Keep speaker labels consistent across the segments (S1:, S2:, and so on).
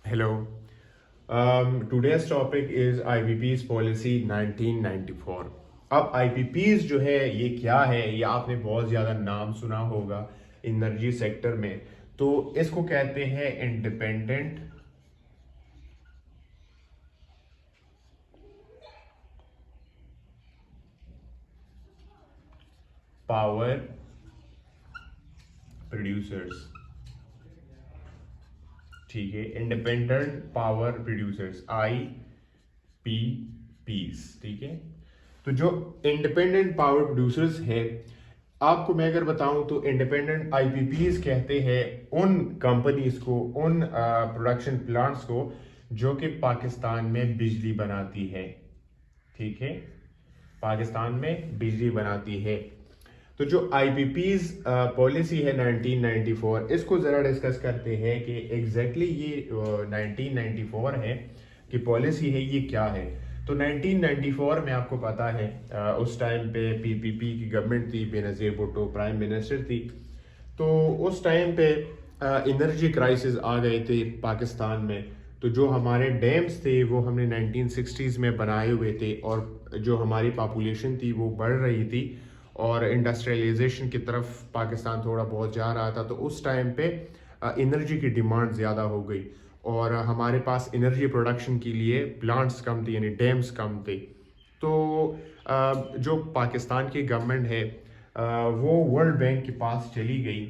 S1: Hello. Today's topic is IPP's policy 1994. अब IPP's जो है ये क्या है, ये आपने बहुत ज़्यादा नाम सुना होगा एनर्जी सेक्टर में। तो इसको कहते हैं इंडिपेंडेंट पावर प्रोड्यूसर्स। ठीक है, इंडिपेंडेंट पावर प्रोड्यूसर्स IPPs। ठीक है, तो जो इंडिपेंडेंट पावर प्रोड्यूसर्स है, आपको मैं अगर बताऊं तो इंडिपेंडेंट IPPs कहते हैं उन कंपनीज को, उन प्रोडक्शन प्लांट्स को जो कि पाकिस्तान में बिजली बनाती है। ठीक है, पाकिस्तान में बिजली बनाती है। तो जो IPPs पॉलिसी है 1994, इसको ज़रा डिस्कस करते हैं कि एग्जैक्टली ये 1994 है कि पॉलिसी है, ये क्या है। तो 1994 में आपको पता है उस टाइम पे PPP की गवर्नमेंट थी, बेनज़ीर भुट्टो प्राइम मिनिस्टर थी। तो उस टाइम पे एनर्जी क्राइसिस आ गए थे पाकिस्तान में। तो जो हमारे डैम्स थे वो हमने 1960s में बनाए हुए थे, और जो हमारी पॉपुलेशन थी वो बढ़ रही थी और इंडस्ट्रियलाइजेशन की तरफ पाकिस्तान थोड़ा बहुत जा रहा था। तो उस टाइम पे एनर्जी की डिमांड ज़्यादा हो गई और हमारे पास एनर्जी प्रोडक्शन के लिए प्लांट्स कम थे, यानी डैम्स कम थे। तो जो पाकिस्तान की गवर्नमेंट है वो वर्ल्ड बैंक के पास चली गई।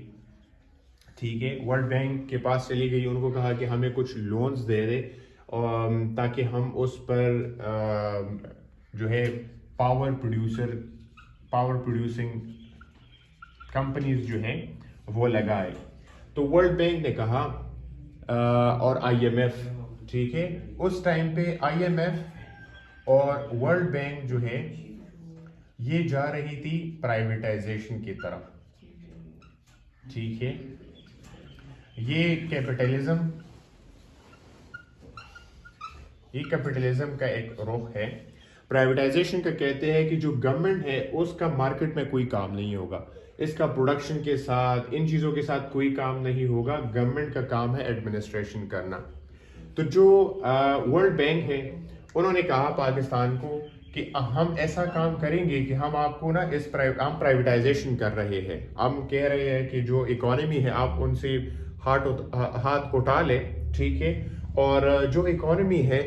S1: ठीक है, वर्ल्ड बैंक के पास चली गई, उनको कहा कि हमें कुछ लोन्स दे दे ताकि हम उस पर जो है पावर प्रोड्यूसिंग कंपनीज जो हैं वो लगाए। तो वर्ल्ड बैंक ने कहा और IMF, ठीक है, उस टाइम पे IMF और वर्ल्ड बैंक जो है ये जा रही थी प्राइवेटाइजेशन की तरफ। ठीक है, ये कैपिटलिज्म का एक रुख है। प्राइवेटाइजेशन का कहते हैं कि जो गवर्नमेंट है उसका मार्केट में कोई काम नहीं होगा, इसका प्रोडक्शन के साथ, इन चीज़ों के साथ कोई काम नहीं होगा। गवर्नमेंट का काम है एडमिनिस्ट्रेशन करना। तो जो वर्ल्ड बैंक है उन्होंने कहा पाकिस्तान को कि हम ऐसा काम करेंगे कि हम आपको ना हम प्राइवेटाइजेशन कर रहे हैं, हम कह रहे हैं कि जो इकोनॉमी है आप उनसे हाथ उठा ले। ठीक है, और जो इकोनॉमी है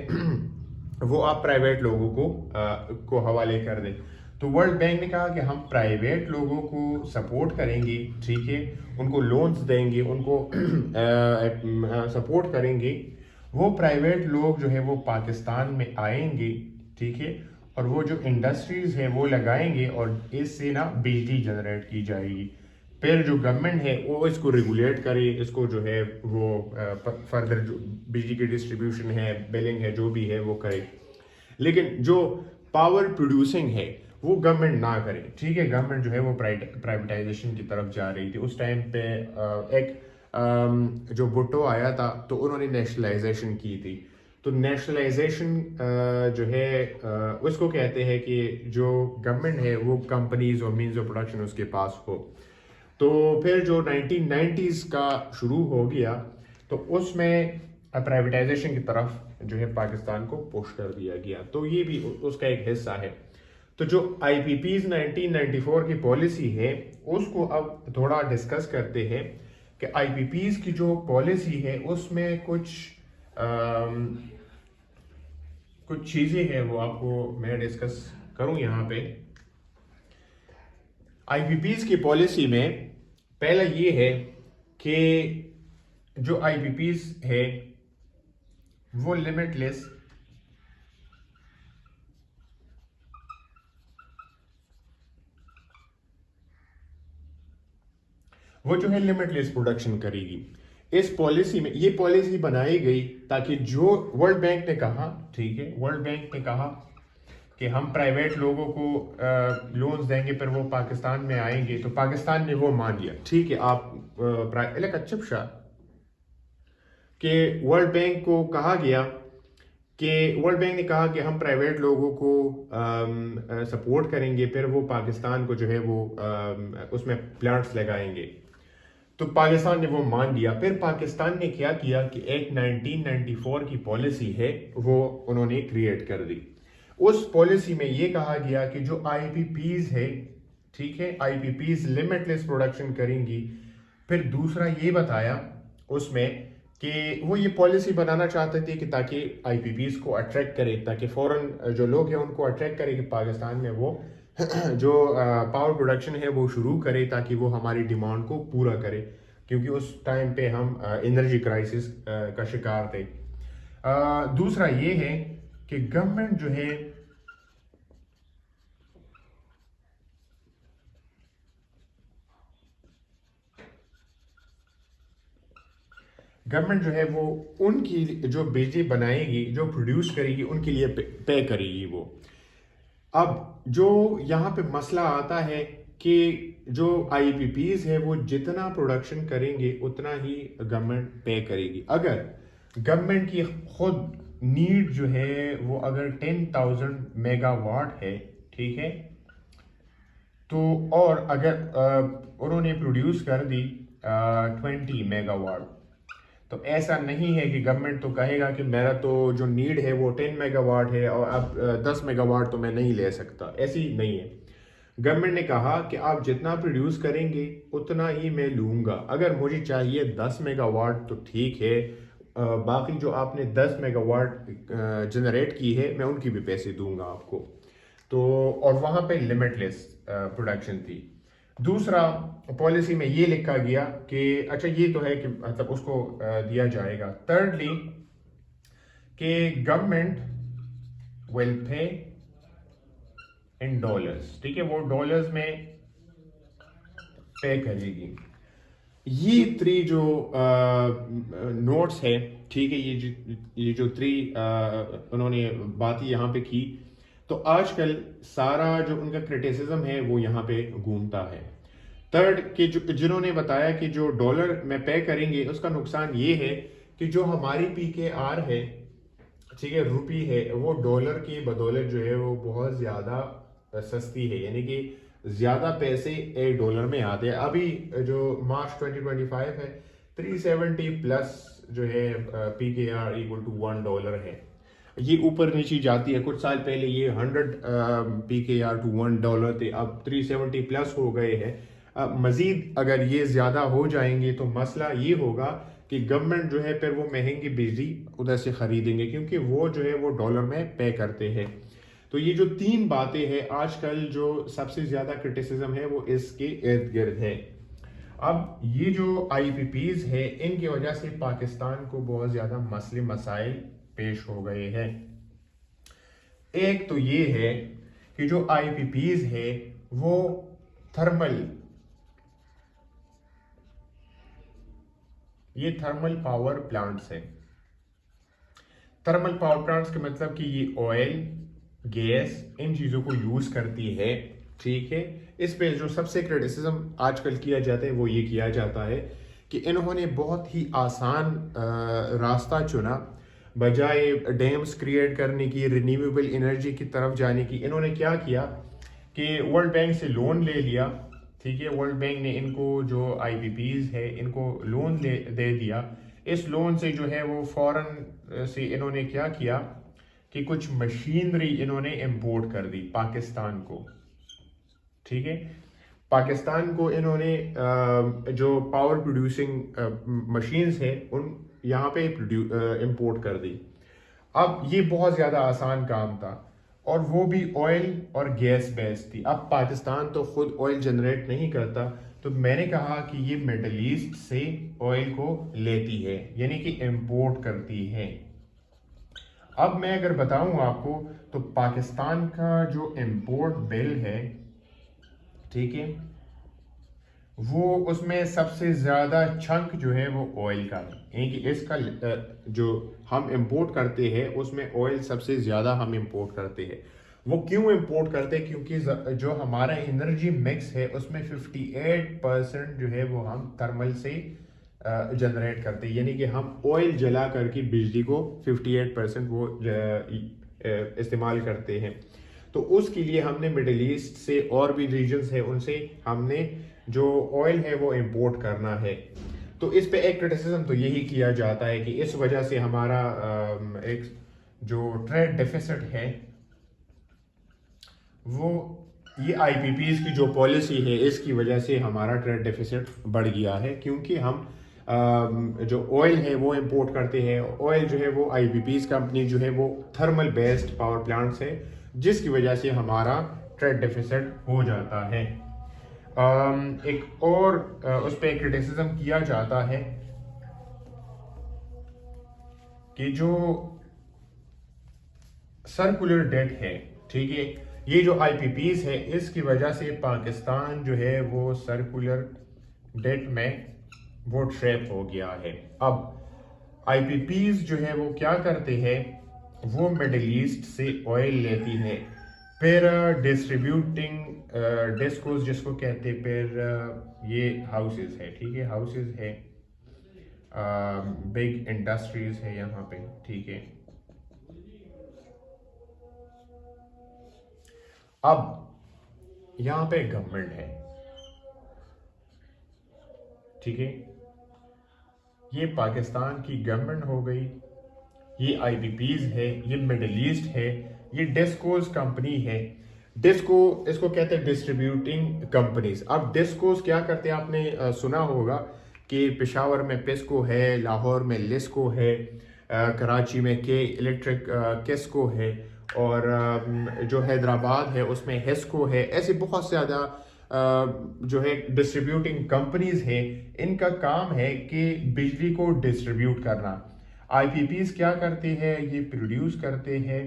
S1: वो आप प्राइवेट लोगों को हवाले कर दें। तो वर्ल्ड बैंक ने कहा कि हम प्राइवेट लोगों को सपोर्ट करेंगे। ठीक है, उनको लोन्स देंगे, उनको सपोर्ट करेंगे। वो प्राइवेट लोग जो है वो पाकिस्तान में आएंगे। ठीक है, और वो जो इंडस्ट्रीज है वो लगाएंगे और इससे ना बिजली जनरेट की जाएगी। फिर जो गवर्नमेंट है वो इसको रेगुलेट करे, इसको जो है वो फर्दर जो बिजली की डिस्ट्रीब्यूशन है, बिलिंग है, जो भी है वो करे। लेकिन जो पावर प्रोड्यूसिंग है वो गवर्नमेंट ना करे। ठीक है, गवर्नमेंट जो है वो प्राइवेटाइजेशन की तरफ जा रही थी। उस टाइम पे एक जो भुट्टो आया था तो उन्होंने नेशनलाइजेशन की थी। तो नेशनलाइजेशन जो है उसको कहते हैं कि जो गवर्नमेंट है वो कंपनीज और मीन्स ऑफ प्रोडक्शन उसके पास हो। तो फिर जो 1990s का शुरू हो गया तो उसमें प्राइवेटाइजेशन की तरफ जो है पाकिस्तान को पुश कर दिया गया। तो ये भी उसका एक हिस्सा है। तो जो IPPs 1994 की पॉलिसी है उसको अब थोड़ा डिस्कस करते हैं कि IPPs की जो पॉलिसी है उसमें कुछ चीज़ें हैं वो आपको मैं डिस्कस करूं यहाँ पे। IPPs की पॉलिसी में पहला ये है कि जो IPPs है वो लिमिटलेस प्रोडक्शन करेगी। इस पॉलिसी में ये पॉलिसी बनाई गई ताकि जो वर्ल्ड बैंक ने कहा, ठीक है, वर्ल्ड बैंक ने कहा कि हम प्राइवेट लोगों को लोन्स देंगे, फिर वो पाकिस्तान में आएंगे। तो पाकिस्तान ने वो मान लिया। ठीक है, आप कि वर्ल्ड बैंक को कहा गया कि वर्ल्ड बैंक ने कहा कि हम प्राइवेट लोगों को सपोर्ट करेंगे, फिर वो पाकिस्तान को जो है वो उसमें प्लांट्स लगाएंगे। तो पाकिस्तान ने वो मान लिया। फिर पाकिस्तान ने क्या किया कि एक 1994 की पॉलिसी है वो उन्होंने क्रिएट कर दी। उस पॉलिसी में ये कहा गया कि जो आईपीपीज है, ठीक है, आईपीपीज लिमिटलेस प्रोडक्शन करेंगी। फिर दूसरा ये बताया उसमें कि वो ये पॉलिसी बनाना चाहते थे कि ताकि आईपीपीज को अट्रैक्ट करे, ताकि फॉरेन जो लोग हैं उनको अट्रैक्ट करे कि पाकिस्तान में वो जो पावर प्रोडक्शन है वो शुरू करे, ताकि वो हमारी डिमांड को पूरा करे, क्योंकि उस टाइम पे हम एनर्जी क्राइसिस का शिकार थे। दूसरा ये है कि गवर्नमेंट जो है वो उनकी जो बिजली बनाएगी, जो प्रोड्यूस करेगी, उनके लिए पे करेगी वो। अब जो यहाँ पे मसला आता है कि जो आईपीपीज है वो जितना प्रोडक्शन करेंगे उतना ही गवर्नमेंट पे करेगी। अगर गवर्नमेंट की खुद नीड जो है वो अगर 10,000 मेगावाट है, ठीक है, तो और अगर उन्होंने प्रोड्यूस कर दी 20 मेगावाट, तो ऐसा नहीं है कि गवर्नमेंट तो कहेगा कि मेरा तो जो नीड है वो 10 मेगावाट है और अब 10 मेगावाट तो मैं नहीं ले सकता। ऐसी नहीं है। गवर्नमेंट ने कहा कि आप जितना प्रोड्यूस करेंगे उतना ही मैं लूँगा। अगर मुझे चाहिए 10 मेगावाट तो ठीक है, बाकी जो आपने 10 मेगावाट जनरेट की है मैं उनकी भी पैसे दूंगा आपको। तो और वहाँ पे लिमिटलेस प्रोडक्शन थी। दूसरा पॉलिसी में ये लिखा गया कि अच्छा ये तो है कि मतलब उसको दिया जाएगा। थर्डली कि government will pay in dollars, ठीक है, वो डॉलर्स में पे करेगी। ये थ्री जो नोट्स है, ठीक है, ये जो थ्री उन्होंने बात यहाँ पे की। तो आजकल सारा जो उनका क्रिटिसिज्म है वो यहाँ पे घूमता है। थर्ड कि जिन्होंने बताया कि जो डॉलर में पे करेंगे उसका नुकसान ये है कि जो हमारी पीकेआर है, ठीक है, रुपी है, वो डॉलर की बदौलत जो है वो बहुत ज़्यादा सस्ती है, यानी कि ज़्यादा पैसे एक डॉलर में आते हैं। अभी जो मार्च 2025 है 370 प्लस जो है पीकेआर इक्वल टू $1 है। ये ऊपर नीचे जाती है। कुछ साल पहले ये 100 पीकेआर टू $1 थे, अब 370 प्लस हो गए हैं। मजीद अगर ये ज़्यादा हो जाएंगे तो मसला ये होगा कि गवर्नमेंट जो है फिर वो महंगी बिजली उधर से खरीदेंगे, क्योंकि वो जो है वो डॉलर में पे करते हैं। तो ये जो तीन बातें हैं आजकल जो सबसे ज़्यादा क्रिटिसिज्म है वो इसके इर्द गिर्द है। अब ये जो आईपीपीज है इनकी वजह से पाकिस्तान को बहुत ज़्यादा मसले मसाइल पेश हो गए हैं। एक तो ये है कि जो आईपीपीज है वो थर्मल पावर प्लांट्स है। थर्मल पावर प्लांट्स का मतलब कि ये ऑयल, गैस, इन चीज़ों को यूज़ करती है, ठीक है। इस पे जो सबसे क्रिटिसिज्म आजकल किया जाता है वो ये किया जाता है कि इन्होंने बहुत ही आसान रास्ता चुना, बजाय डैम्स क्रिएट करने की, रिन्यूएबल एनर्जी की तरफ जाने की। इन्होंने क्या किया कि वर्ल्ड बैंक से लोन ले लिया, ठीक है। वर्ल्ड बैंक ने इनको जो आईपीपीज है इनको लोन दे दिया। इस लोन से जो है वो फॉरेन से इन्होंने क्या किया कि कुछ मशीनरी इन्होंने इंपोर्ट कर दी पाकिस्तान को, ठीक है। पाकिस्तान को इन्होंने जो पावर प्रोड्यूसिंग मशीन्स है उन यहाँ पे इंपोर्ट कर दी। अब ये बहुत ज़्यादा आसान काम था और वो भी ऑयल और गैस बेस्ड थी। अब पाकिस्तान तो खुद ऑयल जनरेट नहीं करता, तो मैंने कहा कि ये मिडल ईस्ट से ऑयल को लेती है, यानी कि इंपोर्ट करती है। अब मैं अगर बताऊं आपको तो पाकिस्तान का जो इंपोर्ट बिल है, ठीक है, वो उसमें सबसे ज़्यादा चंक जो है वो ऑयल का है, यानी कि इसका जो हम इंपोर्ट करते हैं उसमें ऑयल सबसे ज़्यादा हम इंपोर्ट करते हैं। वो क्यों इंपोर्ट करते हैं? क्योंकि जो हमारा एनर्जी मिक्स है उसमें 58% जो है वो हम थर्मल से जनरेट करते हैं, यानी कि हम ऑयल जला करके बिजली को 58% वो इस्तेमाल करते हैं। तो उसके लिए हमने मिडिल ईस्ट से और भी रीजन्स है उनसे हमने जो ऑयल है वो इंपोर्ट करना है। तो इस पे एक क्रिटिसिज्म तो यही किया जाता है कि इस वजह से हमारा एक जो ट्रेड डेफिसिट है वो ये आईपीपीज की जो पॉलिसी है इसकी वजह से हमारा ट्रेड डेफिसिट बढ़ गया है, क्योंकि हम जो ऑयल है वो इंपोर्ट करते हैं। ऑयल जो है वो आईपीपीज कंपनी जो है वो थर्मल बेस्ड पावर प्लांट्स है, जिसकी वजह से हमारा ट्रेड डेफिसिट हो जाता है। एक और उस पर क्रिटिसिज्म किया जाता है कि जो सर्कुलर डेट है, ठीक है, ये जो आईपीपीज है इसकी वजह से पाकिस्तान जो है वो सर्कुलर डेट में वो ट्रैप हो गया है। अब आईपीपीज जो है वो क्या करते हैं, वो मिडिल ईस्ट से ऑयल लेती है, फिर डिस्ट्रीब्यूटिंग डिस्कोस जिसको कहते हैं, फिर ये हाउसेस है, ठीक है, हाउसेस है, बिग इंडस्ट्रीज है यहाँ पे, ठीक है। अब यहाँ पे गवर्नमेंट है, ठीक है, ये पाकिस्तान की गवर्नमेंट हो गई, ये आईपीपीज है, ये मिडिल ईस्ट है, ये डिस्कोस कंपनी है। डिस्को इसको कहते हैं डिस्ट्रीब्यूटिंग कंपनीज। अब डिस्कोस क्या करते हैं, आपने सुना होगा कि पेशावर में पेस्को है, लाहौर में लिस्को है, कराची में के इलेक्ट्रिक किस्को है, और जो हैदराबाद है उसमें हेस्को है। ऐसे बहुत ज़्यादा जो है डिस्ट्रीब्यूटिंग कंपनीज है, इनका काम है कि बिजली को डिस्ट्रीब्यूट करना। आईपीपीज क्या करते हैं, ये प्रोड्यूस करते हैं,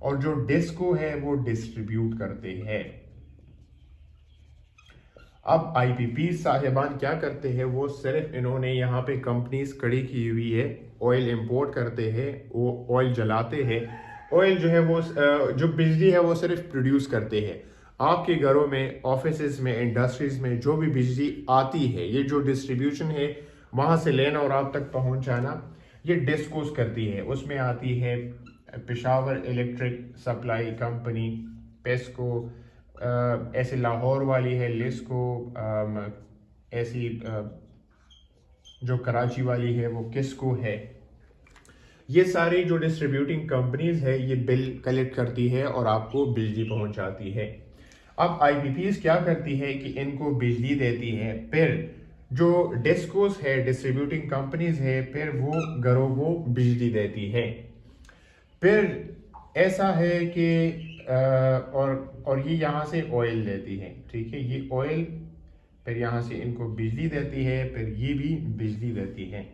S1: और जो डिस्को है वो डिस्ट्रीब्यूट करते हैं। अब आईपीपी साहिबान क्या करते हैं, वो सिर्फ इन्होंने यहाँ पे कंपनीज खड़ी की हुई है, ऑयल इंपोर्ट करते हैं, वो ऑयल जलाते हैं। ऑयल जो है वो जो बिजली है वो सिर्फ प्रोड्यूस करते हैं। आपके घरों में, ऑफिसेज में, इंडस्ट्रीज में जो भी बिजली आती है, ये जो डिस्ट्रीब्यूशन है वहाँ से लेना और आप तक पहुँचाना, ये डिस्कोस करती है। उसमें आती है Peshawar electric supply company, PESCO, ऐसे लाहौर वाली है लिस्को, ऐसी जो कराची वाली है वो किस्को है। ये सारी जो डिस्ट्रीब्यूटिंग कंपनीज है ये बिल कलेक्ट करती है और आपको बिजली पहुंचाती है। अब आईपीपीज क्या करती है कि इनको बिजली देती है, फिर जो डिस्कोस है, डिस्ट्रीब्यूटिंग कंपनीज है, फिर वो घरों को बिजली देती है। फिर ऐसा है कि और ये यहाँ से ऑयल लेती है, ठीक है, ये ऑयल फिर यहाँ से इनको बिजली देती है, फिर ये भी बिजली देती है।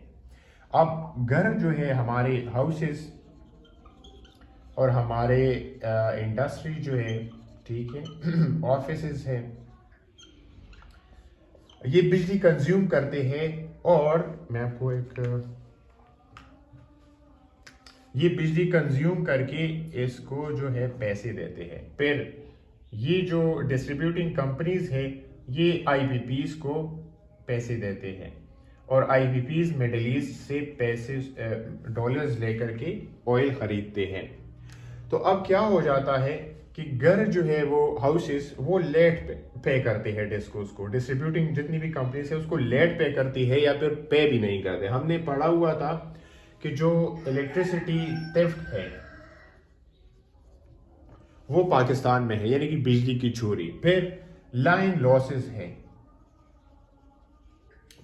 S1: अब घर जो है हमारे हाउसेस और हमारे इंडस्ट्री जो है, ठीक है, ऑफिसेस है, ये बिजली कंज्यूम करते हैं। और मैं आपको ये बिजली कंज्यूम करके इसको जो है पैसे देते हैं। फिर ये जो डिस्ट्रीब्यूटिंग कंपनीज है ये आईपीपीज को पैसे देते हैं, और आईपीपीज मिडिल ईस्ट से पैसे डॉलर्स लेकर के ऑयल खरीदते हैं। तो अब क्या हो जाता है कि घर जो है वो हाउसेस वो लेट पे करते हैं डिस्कोस को। डिस्ट्रीब्यूटिंग जितनी भी कंपनीज है उसको लेट पे करती है या फिर पे भी नहीं करते। हमने पढ़ा हुआ था कि जो इलेक्ट्रिसिटी थेफ्ट है वो पाकिस्तान में है, यानी कि बिजली की चोरी। फिर लाइन लॉसेस है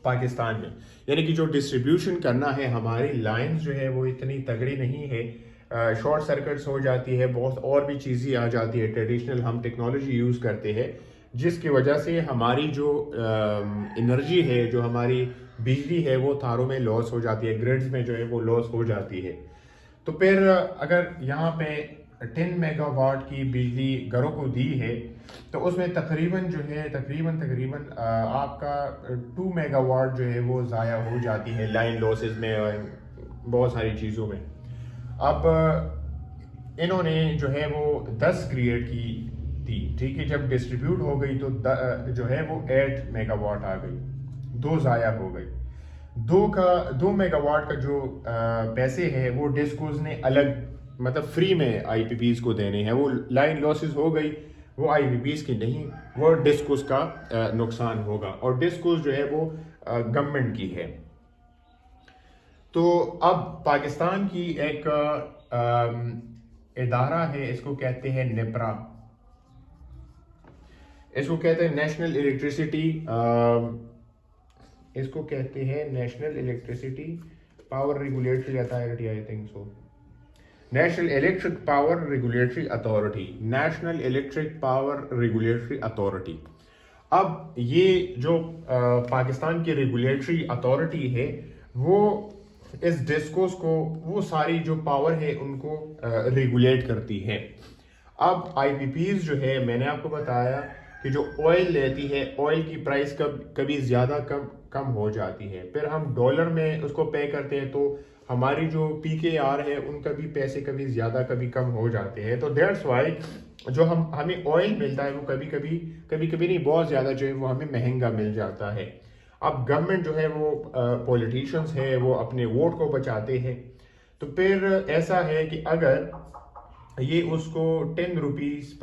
S1: पाकिस्तान में, यानी कि जो डिस्ट्रीब्यूशन करना है, हमारी लाइंस जो है वो इतनी तगड़ी नहीं है, शॉर्ट सर्किट्स हो जाती है, बहुत और भी चीज़ें आ जाती है। ट्रेडिशनल हम टेक्नोलॉजी यूज़ करते हैं जिसकी वजह से हमारी जो एनर्जी है, जो हमारी बिजली है वो तारों में लॉस हो जाती है, ग्रिड्स में जो है वो लॉस हो जाती है। तो फिर अगर यहाँ पे 10 मेगावाट की बिजली घरों को दी है तो उसमें तकरीबन जो है तकरीबन आपका 2 मेगावाट जो है वो ज़ाया हो जाती है लाइन लॉसेस में और बहुत सारी चीज़ों में। अब इन्होंने जो है वो 10 क्रिएट की थी, ठीक है, जब डिस्ट्रीब्यूट हो गई तो जो है वो 8 मेगावाट आ गई, 2 ज़ाया हो गई। 2 मेगावाट का जो पैसे है वो डिस्कोज ने अलग मतलब फ्री में आईपीपीज को देने हैं। वो लाइन लॉसेस हो गई, वो आईपीपीज की नहीं, वो डिस्कोस का नुकसान होगा, और डिस्कोस जो है वो गवर्नमेंट की है। तो अब पाकिस्तान की एक इदारा है, इसको कहते हैं नेपरा, इसको कहते हैं नेशनल इलेक्ट्रिसिटी, इसको कहते हैं national electricity power regulatory authority, I think so, national electric power regulatory authority, national electric power regulatory authority. अब ये जो पाकिस्तान की रेगुलेटरी अथॉरिटी है, वो इस डिस्कोस को, वो सारी जो पावर है उनको रेगुलेट करती है। अब आईपीपीज जो है, मैंने आपको बताया कि जो ऑयल लेती है, ऑयल की प्राइस कभी ज़्यादा कम हो जाती है, फिर हम डॉलर में उसको पे करते हैं, तो हमारी जो पीकेआर है उनका भी पैसे कभी ज़्यादा कभी कम हो जाते हैं। तो दैट्स वाई जो हमें ऑयल मिलता है वो कभी कभी नहीं, बहुत ज़्यादा जो है वो हमें महंगा मिल जाता है। अब गवर्नमेंट जो है वो पॉलिटिशियंस है, वो अपने वोट को बचाते हैं। तो फिर ऐसा है कि अगर ये उसको 10 रुपीज़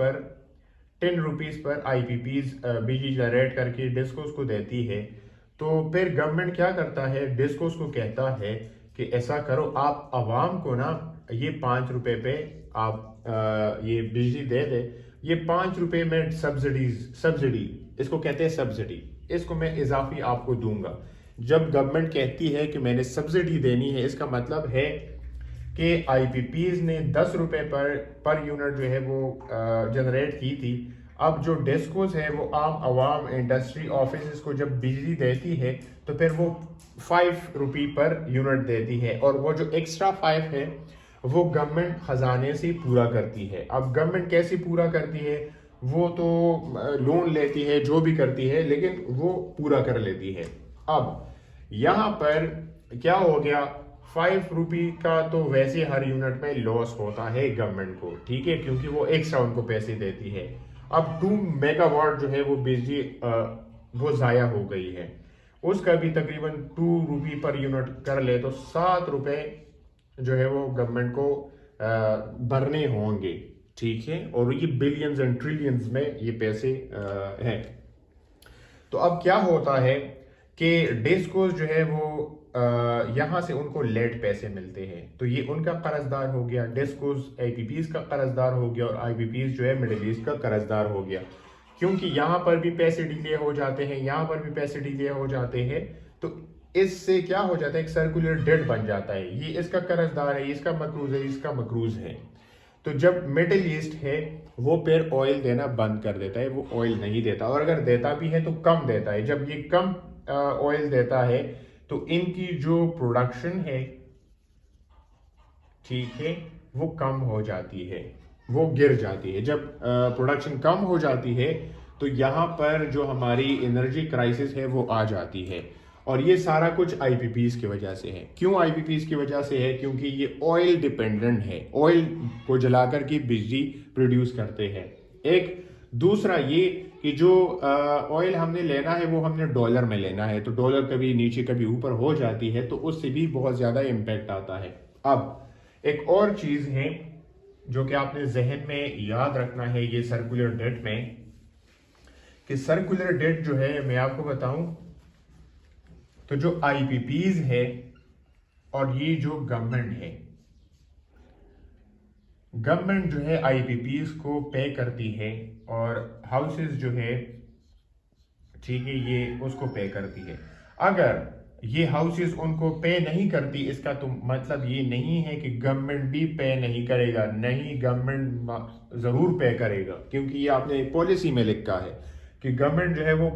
S1: पर आईपीपीज बिजली जनरेट करके डिस्कोस को देती है, तो फिर गवर्नमेंट क्या करता है, डिस्कोस को कहता है कि ऐसा करो, आप आवाम को ना ये 5 रुपए पे आप ये बिजली दे दे, ये 5 रुपए में सब्सिडी, इसको कहते हैं सब्सिडी, इसको मैं इजाफी आपको दूंगा। जब गवर्नमेंट कहती है कि मैंने सब्सिडी देनी है, इसका मतलब है कि आईपीपीज ने 10 रुपए पर यूनिट जो है वो जनरेट की थी। अब जो डिस्कोस है वो आम आवाम इंडस्ट्री ऑफिस को जब बिजली देती है तो फिर वो 5 रुपये पर यूनिट देती है, और वो जो एक्स्ट्रा 5 है वो गवर्नमेंट खजाने से पूरा करती है। अब गवर्नमेंट कैसे पूरा करती है, वो तो लोन लेती है, जो भी करती है, लेकिन वो पूरा कर लेती है। अब यहाँ पर क्या हो गया, 5 रुपये का तो वैसे हर यूनिट में लॉस होता है गवर्नमेंट को, ठीक है, क्योंकि वो एक्स्ट्रा उनको पैसे देती है। अब 2 मेगावाट जो है वो बिजली वो ज़ाया हो गई है, उसका भी तकरीबन 2 रुपये पर यूनिट कर ले तो 7 रुपये जो है वो गवर्नमेंट को भरने होंगे, ठीक है, और ये बिलियंस एंड ट्रिलियंस में ये पैसे हैं। तो अब क्या होता है कि डिस्कोस जो है वो यहाँ से उनको लेट पैसे मिलते हैं, तो ये उनका कर्जदार हो गया, डिस्कोस आईपीपीज का कर्जदार हो गया, और आईपीपीज जो है मिडिल ईस्ट का कर्जदार हो गया, क्योंकि यहाँ पर भी पैसे डिले हो जाते हैं, यहाँ पर भी पैसे डिले हो जाते हैं। तो इससे क्या हो जाता है, एक सर्कुलर डेट बन जाता है, ये इसका कर्जदार है, इसका मकरूज है, इसका मकरूज है। तो जब मिडिल ईस्ट है वो फिर ऑयल देना बंद कर देता है, वो ऑयल नहीं देता, और अगर देता भी है तो कम देता है। जब ये कम ऑयल देता है तो इनकी जो प्रोडक्शन है, ठीक है, वो कम हो जाती है, वो गिर जाती है। जब प्रोडक्शन कम हो जाती है तो यहाँ पर जो हमारी एनर्जी क्राइसिस है वो आ जाती है, और ये सारा कुछ आईपीपीज की वजह से है। क्यों आईपीपीज की वजह से है, क्योंकि ये ऑयल डिपेंडेंट है, ऑयल को जलाकर के बिजली प्रोड्यूस करते हैं। एक दूसरा ये कि जो ऑयल हमने लेना है वो हमने डॉलर में लेना है, तो डॉलर कभी नीचे कभी ऊपर हो जाती है, तो उससे भी बहुत ज़्यादा इम्पैक्ट आता है। अब एक और चीज़ है जो कि आपने जहन में याद रखना है ये सर्कुलर डेट में, कि सर्कुलर डेट जो है, मैं आपको बताऊं, तो जो आईपीपीज है और ये जो गवर्नमेंट जो है आईपीपीज को पे करती है, और हाउसेस जो है, ठीक है, ये उसको पे करती है। अगर ये हाउसेस उनको पे नहीं करती, इसका तो मतलब ये नहीं है कि गवर्नमेंट भी पे नहीं करेगा, नहीं, गवर्नमेंट जरूर पे करेगा, क्योंकि ये आपने पॉलिसी में लिखा है कि गवर्नमेंट जो है वो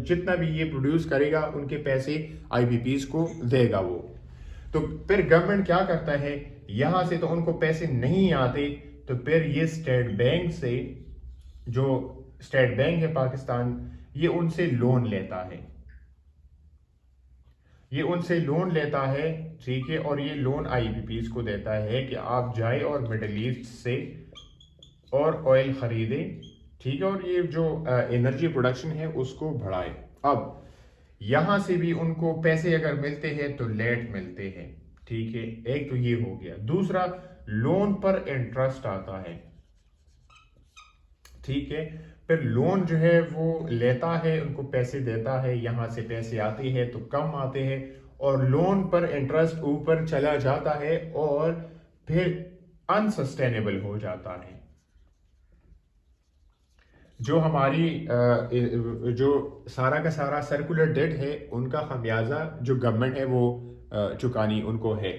S1: जितना भी ये प्रोड्यूस करेगा उनके पैसे आईपीपीज को देगा वो। तो फिर गवर्नमेंट क्या करता है, यहां से तो उनको पैसे नहीं आते, तो फिर ये स्टेट बैंक से, जो स्टेट बैंक है पाकिस्तान, ये उनसे लोन लेता है, ठीक है, और ये लोन आईपीपीज को देता है कि आप जाए और मिडिल ईस्ट से और ऑयल खरीदे, ठीक है, और ये जो एनर्जी प्रोडक्शन है उसको बढ़ाए। अब यहां से भी उनको पैसे अगर मिलते हैं तो लेट मिलते हैं, ठीक है, एक तो ये हो गया। दूसरा, लोन पर इंटरेस्ट आता है, ठीक है। फिर लोन जो है वो लेता है, उनको पैसे देता है, यहाँ से पैसे आते हैं तो कम आते हैं और लोन पर इंटरेस्ट ऊपर चला जाता है और फिर अनसस्टेनेबल हो जाता है। जो हमारी जो सारा का सारा सर्कुलर डेट है उनका खमियाजा जो गवर्नमेंट है वो चुकानी उनको है,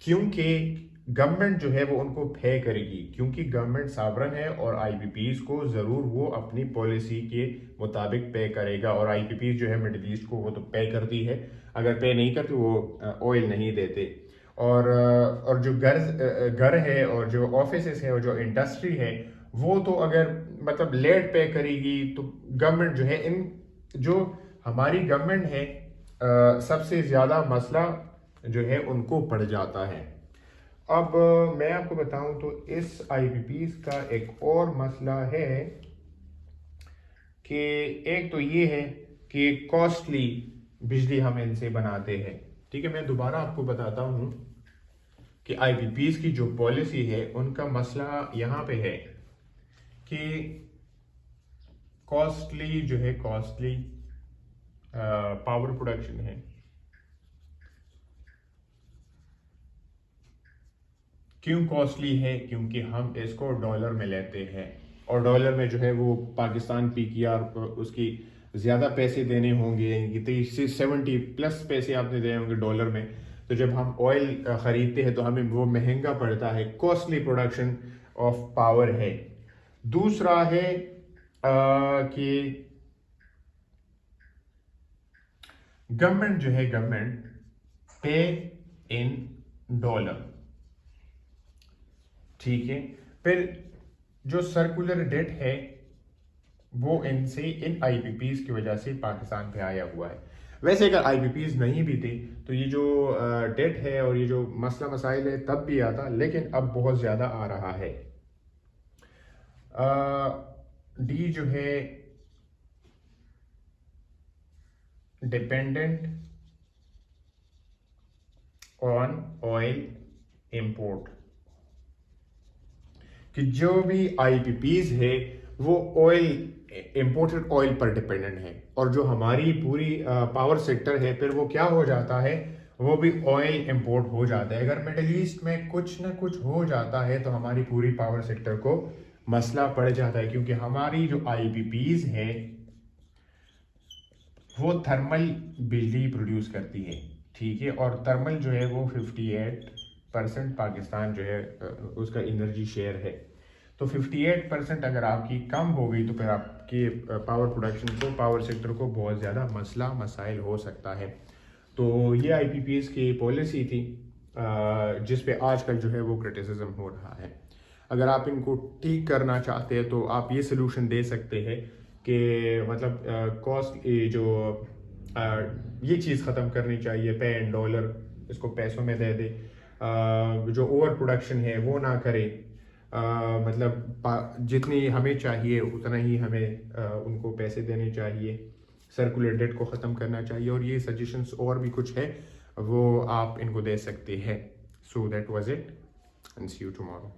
S1: क्योंकि गवर्नमेंट जो है वो उनको पे करेगी, क्योंकि गवर्नमेंट सावरन है और आईपीपीज को ज़रूर वो अपनी पॉलिसी के मुताबिक पे करेगा। और आईपीपीज जो है मिडिल ईस्ट को वो तो पे करती है, अगर पे नहीं करती वो ऑयल नहीं देते। और जो घर है और जो ऑफिस है और जो इंडस्ट्री है वो तो अगर मतलब लेट पे करेगी तो गवर्नमेंट जो है इन जो हमारी गवर्नमेंट है सबसे ज़्यादा मसला जो है उनको पड़ जाता है। अब मैं आपको बताऊं तो इस आईपीपीज का एक और मसला है कि एक तो ये है कि कॉस्टली बिजली हम इनसे बनाते हैं। ठीक है, मैं दोबारा आपको बताता हूं कि आईपीपीज की जो पॉलिसी है उनका मसला यहाँ पे है कि कॉस्टली जो है कॉस्टली पावर प्रोडक्शन है। क्यों कॉस्टली है? क्योंकि हम इसको डॉलर में लेते हैं और डॉलर में जो है वो पाकिस्तान पीकेआर उसकी ज़्यादा पैसे देने होंगे, 70+ पैसे आपने देने होंगे डॉलर में। तो जब हम ऑयल ख़रीदते हैं तो हमें वो महंगा पड़ता है, कॉस्टली प्रोडक्शन ऑफ पावर है। दूसरा है कि गवर्नमेंट जो है गवर्नमेंट पे इन डॉलर, ठीक है। फिर जो सर्कुलर डेट है वो इनसे इन आईपीपीज की वजह से पाकिस्तान पे आया हुआ है। वैसे अगर आईपीपीज नहीं भी थे तो ये जो डेट है और ये जो मसला मसाइल है तब भी आता, लेकिन अब बहुत ज़्यादा आ रहा है। डी जो है डिपेंडेंट ऑन ऑयल इंपोर्ट, कि जो भी आईपीपीज है वो ऑयल इंपोर्टेड ऑयल पर डिपेंडेंट है और जो हमारी पूरी पावर सेक्टर है फिर वो क्या हो जाता है, वो भी ऑयल इंपोर्ट हो जाता है। अगर मिडिल ईस्ट में कुछ ना कुछ हो जाता है तो हमारी पूरी पावर सेक्टर को मसला पड़ जाता है, क्योंकि हमारी जो आईपीपीज है वो थर्मल बिजली प्रोड्यूस करती है, ठीक है। और थर्मल जो है वो 58% पाकिस्तान जो है उसका एनर्जी शेयर है। तो 58% अगर आपकी कम हो गई तो फिर आपकी पावर प्रोडक्शन को, पावर सेक्टर को बहुत ज़्यादा मसला मसाइल हो सकता है। तो ये आईपीपीएस की पॉलिसी थी जिस पे आजकल जो है वो क्रिटिसिज्म हो रहा है। अगर आप इनको ठीक करना चाहते हैं तो आप ये सोल्यूशन दे सकते हैं कि मतलब कॉस्ट जो ये चीज़ ख़त्म करनी चाहिए, पे इन डॉलर, इसको पैसों में दे दे। जो ओवर प्रोडक्शन है वो ना करे, मतलब जितनी हमें चाहिए उतना ही हमें उनको पैसे देने चाहिए, सर्कुलर डेट को ख़त्म करना चाहिए। और ये सजेशंस और भी कुछ है वो आप इनको दे सकते हैं। So that was it and see you tomorrow.